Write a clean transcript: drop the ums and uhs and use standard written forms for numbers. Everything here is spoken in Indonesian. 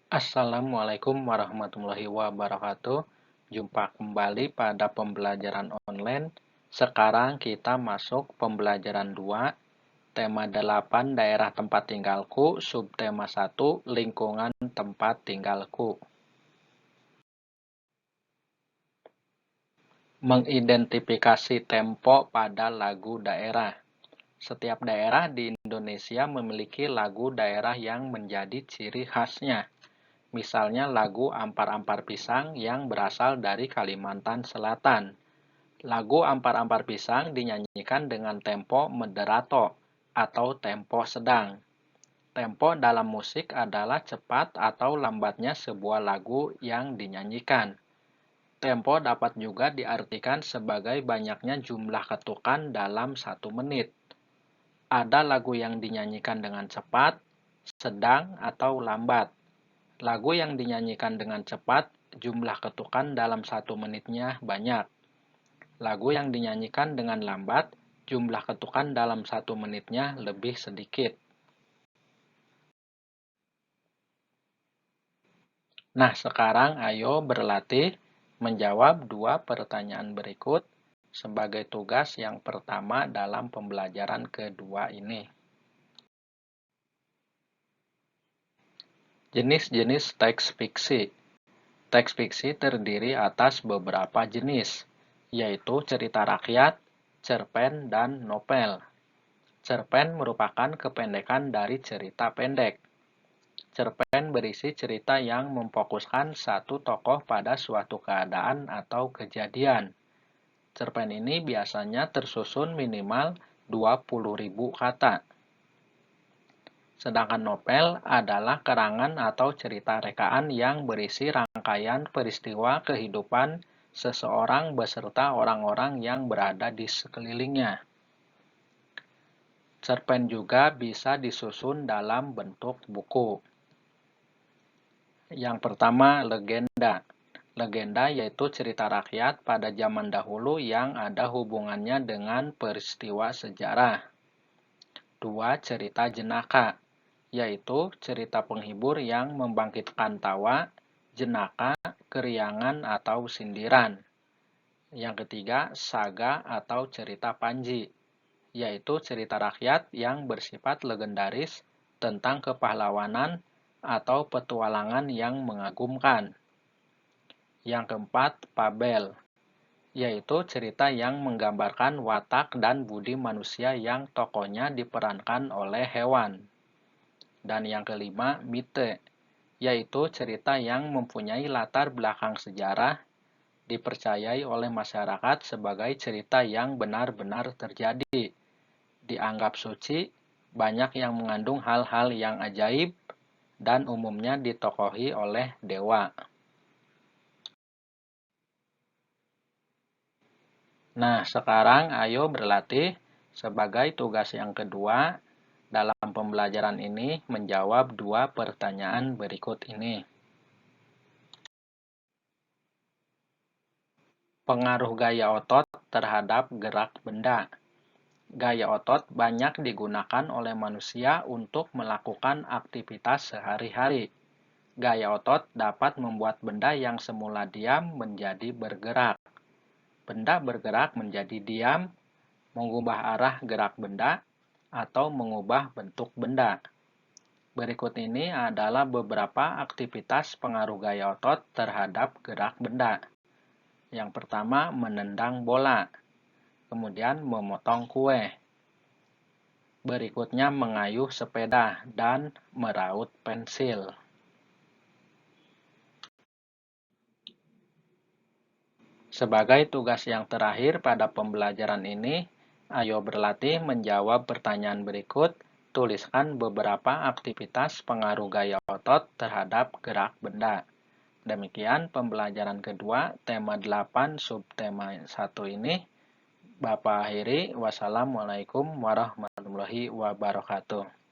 Assalamualaikum warahmatullahi wabarakatuh. Jumpa kembali pada pembelajaran online. Sekarang kita masuk pembelajaran 2, tema 8 daerah tempat tinggalku, subtema 1 lingkungan tempat tinggalku. Mengidentifikasi tempo pada lagu daerah. Setiap daerah di Indonesia memiliki lagu daerah yang menjadi ciri khasnya. Misalnya lagu Ampar-Ampar Pisang yang berasal dari Kalimantan Selatan. Lagu Ampar-Ampar Pisang dinyanyikan dengan tempo moderato atau tempo sedang. Tempo dalam musik adalah cepat atau lambatnya sebuah lagu yang dinyanyikan. Tempo dapat juga diartikan sebagai banyaknya jumlah ketukan dalam 1 menit. Ada lagu yang dinyanyikan dengan cepat, sedang, atau lambat. Lagu yang dinyanyikan dengan cepat, jumlah ketukan dalam 1 menitnya banyak. Lagu yang dinyanyikan dengan lambat, jumlah ketukan dalam 1 menitnya lebih sedikit. Nah, sekarang ayo berlatih menjawab 2 pertanyaan berikut sebagai tugas yang pertama dalam pembelajaran kedua ini. Jenis-jenis teks fiksi. Teks fiksi terdiri atas beberapa jenis, yaitu cerita rakyat, cerpen, dan novel. Cerpen merupakan kependekan dari cerita pendek. Cerpen berisi cerita yang memfokuskan satu tokoh pada suatu keadaan atau kejadian. Cerpen ini biasanya tersusun minimal 20.000 kata. Sedangkan novel adalah karangan atau cerita rekaan yang berisi rangkaian peristiwa kehidupan seseorang beserta orang-orang yang berada di sekelilingnya. Cerpen juga bisa disusun dalam bentuk buku. Yang pertama, legenda. Legenda yaitu cerita rakyat pada zaman dahulu yang ada hubungannya dengan peristiwa sejarah. 2. Cerita jenaka, yaitu cerita penghibur yang membangkitkan tawa, jenaka, keriangan, atau sindiran. Yang ketiga, saga atau cerita panji, yaitu cerita rakyat yang bersifat legendaris tentang kepahlawanan atau petualangan yang mengagumkan. Yang keempat, fabel, yaitu cerita yang menggambarkan watak dan budi manusia yang tokohnya diperankan oleh hewan. Dan yang kelima, mite, yaitu cerita yang mempunyai latar belakang sejarah, dipercayai oleh masyarakat sebagai cerita yang benar-benar terjadi, dianggap suci, banyak yang mengandung hal-hal yang ajaib, dan umumnya ditokohi oleh dewa. Nah, sekarang ayo berlatih sebagai tugas yang kedua dalam pembelajaran ini menjawab 2 pertanyaan berikut ini. Pengaruh gaya otot terhadap gerak benda. Gaya otot banyak digunakan oleh manusia untuk melakukan aktivitas sehari-hari. Gaya otot dapat membuat benda yang semula diam menjadi bergerak. Benda bergerak menjadi diam, mengubah arah gerak benda, atau mengubah bentuk benda. Berikut ini adalah beberapa aktivitas pengaruh gaya otot terhadap gerak benda. Yang pertama, menendang bola. Kemudian memotong kue. Berikutnya mengayuh sepeda dan meraut pensil. Sebagai tugas yang terakhir pada pembelajaran ini, ayo berlatih menjawab pertanyaan berikut. Tuliskan beberapa aktivitas pengaruh gaya otot terhadap gerak benda. Demikian pembelajaran kedua, tema 8, subtema 1 ini. Bapak akhiri, wassalamualaikum warahmatullahi wabarakatuh.